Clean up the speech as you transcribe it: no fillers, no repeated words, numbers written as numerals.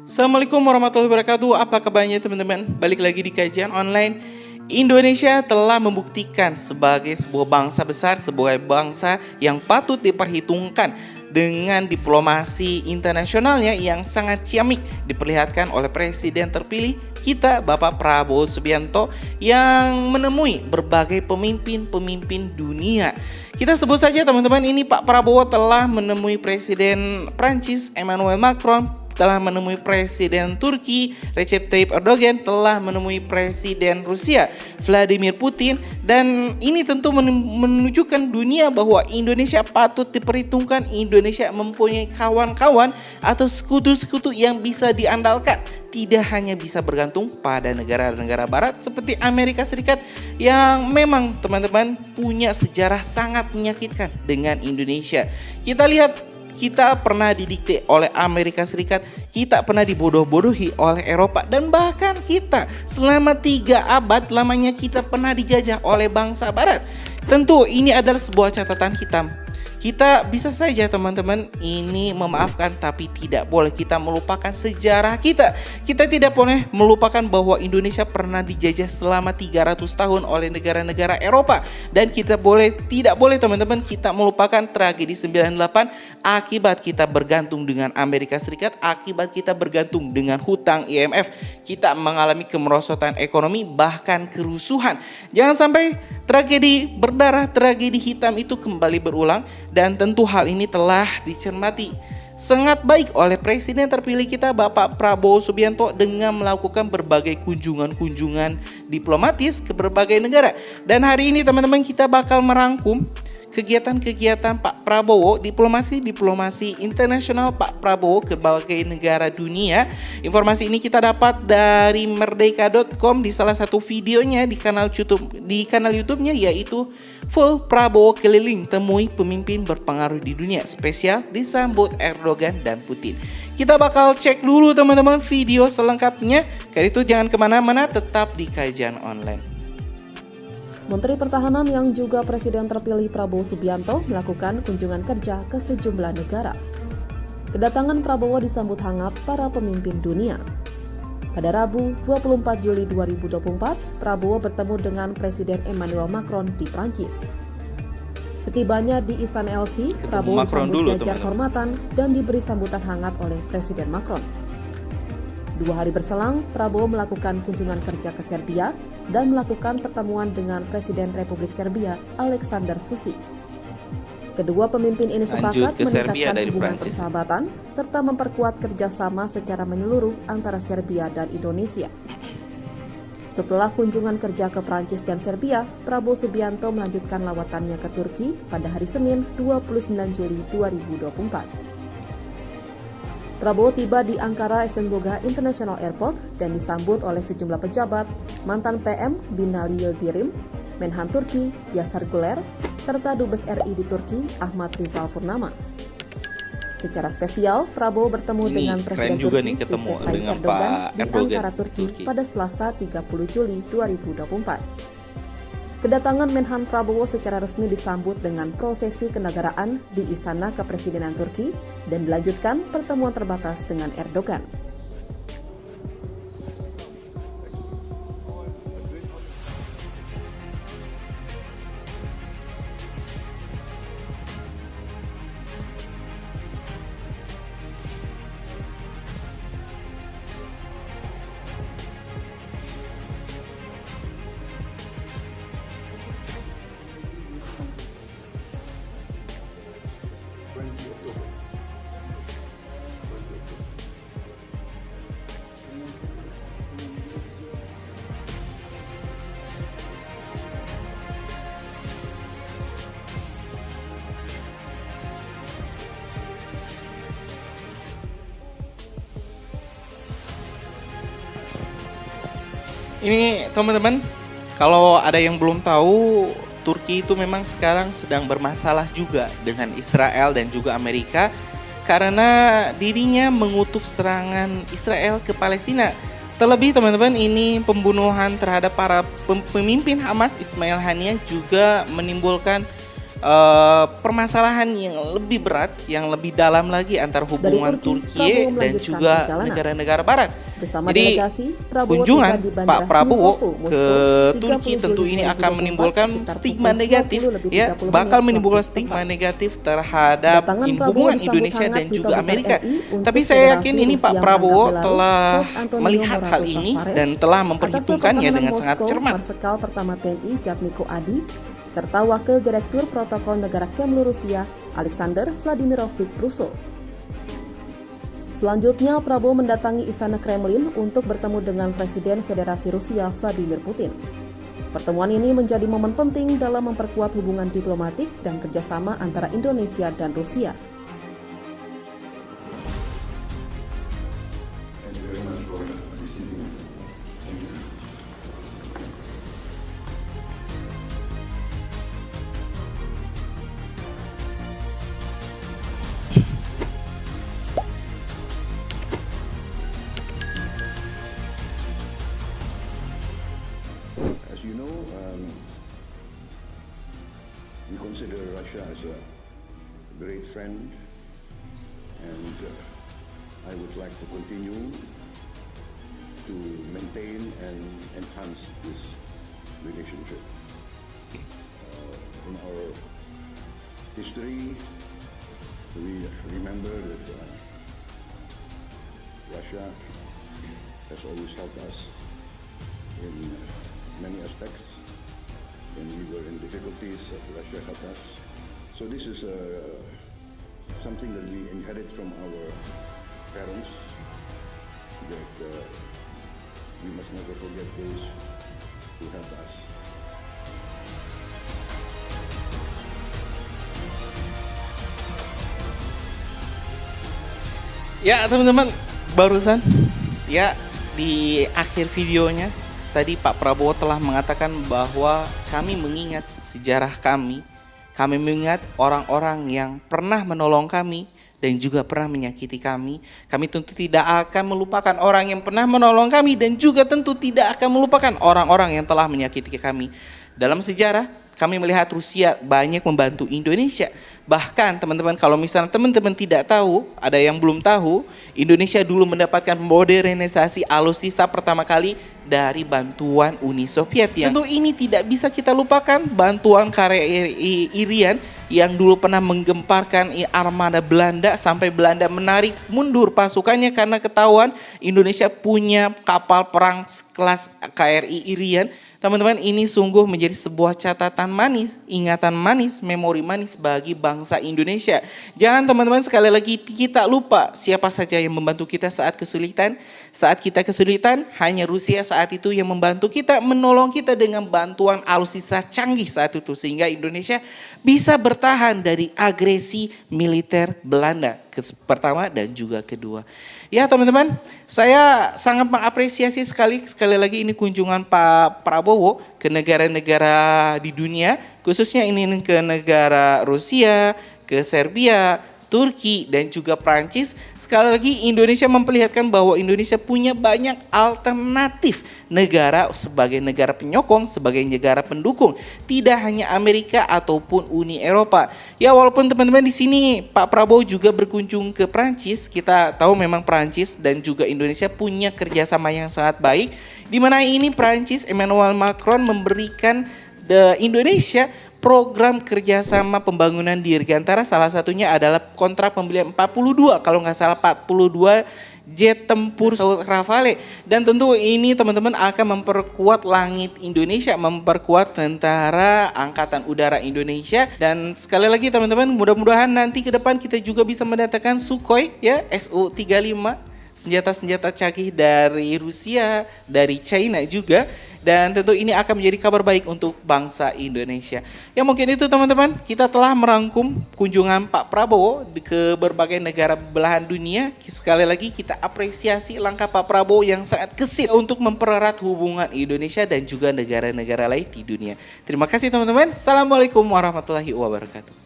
Assalamualaikum warahmatullahi wabarakatuh. Apa kabarnya teman-teman? Balik lagi di kajian online. Indonesia telah membuktikan sebagai sebuah bangsa besar, sebagai bangsa yang patut diperhitungkan dengan diplomasi internasionalnya yang sangat ciamik diperlihatkan oleh Presiden terpilih kita Bapak Prabowo Subianto yang menemui berbagai pemimpin-pemimpin dunia. Kita sebut saja teman-teman, ini Pak Prabowo telah menemui Presiden Prancis Emmanuel Macron, telah menemui Presiden Turki Recep Tayyip Erdogan, telah menemui Presiden Rusia Vladimir Putin, dan ini tentu menunjukkan dunia bahwa Indonesia patut diperhitungkan. Indonesia mempunyai kawan-kawan atau sekutu-sekutu yang bisa diandalkan, tidak hanya bisa bergantung pada negara-negara barat seperti Amerika Serikat yang memang teman-teman punya sejarah sangat menyakitkan dengan Indonesia. Kita lihat, kita pernah didikte oleh Amerika Serikat, kita pernah dibodoh-bodohi oleh Eropa, dan bahkan kita selama 3 abad lamanya kita pernah dijajah oleh bangsa barat. Tentu ini adalah sebuah catatan hitam. Kita bisa saja teman-teman ini memaafkan, tapi tidak boleh kita melupakan sejarah kita. Kita tidak boleh melupakan bahwa Indonesia pernah dijajah selama 300 tahun oleh negara-negara Eropa. Dan kita tidak boleh teman-teman kita melupakan tragedi 98 akibat kita bergantung dengan Amerika Serikat, akibat kita bergantung dengan hutang IMF. Kita mengalami kemerosotan ekonomi, bahkan kerusuhan. Jangan sampai tragedi berdarah, tragedi hitam itu kembali berulang. Dan tentu hal ini telah dicermati sangat baik oleh Presiden terpilih kita Bapak Prabowo Subianto dengan melakukan berbagai kunjungan-kunjungan diplomatis ke berbagai negara. Dan hari ini teman-teman kita bakal merangkum kegiatan-kegiatan Pak Prabowo, diplomasi internasional Pak Prabowo ke berbagai negara dunia. Informasi ini kita dapat dari merdeka.com di salah satu videonya di kanal YouTube-nya, yaitu Full Prabowo Keliling Temui Pemimpin Berpengaruh di Dunia, spesial disambut Erdogan dan Putin. Kita bakal cek dulu teman-teman video selengkapnya. Karena itu jangan kemana-mana, tetap di kajian online. Menteri Pertahanan yang juga Presiden terpilih Prabowo Subianto melakukan kunjungan kerja ke sejumlah negara. Kedatangan Prabowo disambut hangat para pemimpin dunia. Pada Rabu 24 Juli 2024, Prabowo bertemu dengan Presiden Emmanuel Macron di Prancis. Setibanya di Istana Elysee, Prabowo disambut jajar kehormatan dan diberi sambutan hangat oleh Presiden Macron. 2 hari berselang, Prabowo melakukan kunjungan kerja ke Serbia dan melakukan pertemuan dengan Presiden Republik Serbia Aleksandar Vučić. Kedua pemimpin ini sepakat meningkatkan hubungan persahabatan serta memperkuat kerjasama secara menyeluruh antara Serbia dan Indonesia. Setelah kunjungan kerja ke Prancis dan Serbia, Prabowo Subianto melanjutkan lawatannya ke Turki pada hari Senin 29 Juli 2024. Prabowo tiba di Ankara Esenboga International Airport dan disambut oleh sejumlah pejabat, mantan PM Binali Yildirim, Menhan Turki Yasar Güler, serta Dubes RI di Turki Ahmad Rizal Purnama. Secara spesial, Prabowo bertemu dengan Presiden Turki Recep Tayyip Erdogan di Ankara, Turki pada Selasa 30 Juli 2024. Kedatangan Menhan Prabowo secara resmi disambut dengan prosesi kenegaraan di Istana Kepresidenan Turki dan dilanjutkan pertemuan terbatas dengan Erdogan. Ini teman-teman, kalau ada yang belum tahu, Turki itu memang sekarang sedang bermasalah juga dengan Israel dan juga Amerika karena dirinya mengutuk serangan Israel ke Palestina. Terlebih teman-teman, ini pembunuhan terhadap para pemimpin Hamas Ismail Haniyeh juga menimbulkan permasalahan yang lebih berat, yang lebih dalam lagi antara hubungan Turki, Turki Prabowo dan melanjutkan juga perjalanan. negara-negara Barat. Bersama Jadi delegasi, Prabowo kunjungan tiba di Pak Bandara Prabowo Vnukovo, ke Moskow, Turki 30 tentu Juli ini akan 2024 menimbulkan sekitar stigma pukul negatif 20 ya, 30 bakal menit menimbulkan waktu stigma setempat. negatif terhadap Kedatangan Prabowo hubungan disambut Indonesia hangat dan Duta juga Besar Amerika. RI untuk Tapi saya Federasi yakin ini Pak Rusia Prabowo menangkap Belarus, telah Kos Antonio melihat hal Morato ini Tavares, dan telah Atasnya memperhitungkannya Pertahanan dengan sangat Moskow, cermat. Marsekal Pertama TNI Jatniko Adi, serta Wakil Direktur Protokol Negara Kemlu Rusia, Alexander Vladimirovich Brusov. Selanjutnya, Prabowo mendatangi Istana Kremlin untuk bertemu dengan Presiden Federasi Rusia Vladimir Putin. Pertemuan ini menjadi momen penting dalam memperkuat hubungan diplomatik dan kerjasama antara Indonesia dan Rusia. Thank you very much for receiving. Thank you. As you know, we consider Russia as a great friend, and I would like to continue to maintain and enhance this relationship. In our history, we remember that Russia has always helped us in many aspects. When we were in difficulties, Russia helped us. So this is something that we inherit from our parents, that we must never forget those who helped us. Ya teman-teman, barusan ya di akhir videonya tadi Pak Prabowo telah mengatakan bahwa kami mengingat sejarah kami mengingat orang-orang yang pernah menolong kami dan juga pernah menyakiti kami. Kami tentu tidak akan melupakan orang yang pernah menolong kami dan juga tentu tidak akan melupakan orang-orang yang telah menyakiti kami. Dalam sejarah, kami melihat Rusia banyak membantu Indonesia. Bahkan teman-teman, kalau misalnya teman-teman tidak tahu, ada yang belum tahu, Indonesia dulu mendapatkan modernisasi alutsista pertama kali dari bantuan Uni Soviet. Tentu ini tidak bisa kita lupakan, bantuan KRI Irian yang dulu pernah menggemparkan armada Belanda sampai Belanda menarik mundur pasukannya karena ketahuan Indonesia punya kapal perang kelas KRI Irian. Teman-teman, ini sungguh menjadi sebuah catatan manis, ingatan manis, memori manis bagi bangsa Indonesia. Jangan teman-teman sekali lagi kita lupa siapa saja yang membantu kita saat kesulitan. Saat kita kesulitan, hanya Rusia saat itu yang membantu kita, menolong kita dengan bantuan alutsista canggih saat itu. Sehingga Indonesia bisa bertahan dari agresi militer Belanda. Pertama dan juga kedua. Ya teman-teman, saya sangat mengapresiasi sekali lagi ini kunjungan Pak Prabowo ke negara-negara di dunia, khususnya ini ke negara Rusia, ke Serbia, Turki dan juga Prancis. Sekali lagi Indonesia memperlihatkan bahwa Indonesia punya banyak alternatif negara sebagai negara penyokong, sebagai negara pendukung, tidak hanya Amerika ataupun Uni Eropa. Ya walaupun teman-teman di sini Pak Prabowo juga berkunjung ke Prancis, kita tahu memang Prancis dan juga Indonesia punya kerjasama yang sangat baik, di mana ini Prancis Emmanuel Macron memberikan Indonesia program kerjasama pembangunan dirgantara, salah satunya adalah kontrak pembelian 42 kalau nggak salah 42 jet tempur Rafale. Dan tentu ini teman-teman akan memperkuat langit Indonesia, memperkuat tentara angkatan udara Indonesia. Dan sekali lagi teman-teman, mudah-mudahan nanti ke depan kita juga bisa mendatangkan Sukhoi ya, Su-35, senjata-senjata canggih dari Rusia, dari China juga. Dan tentu ini akan menjadi kabar baik untuk bangsa Indonesia. Ya mungkin itu teman-teman, kita telah merangkum kunjungan Pak Prabowo ke berbagai negara belahan dunia. Sekali lagi kita apresiasi langkah Pak Prabowo yang sangat gesit untuk mempererat hubungan Indonesia dan juga negara-negara lain di dunia. Terima kasih teman-teman. Assalamualaikum warahmatullahi wabarakatuh.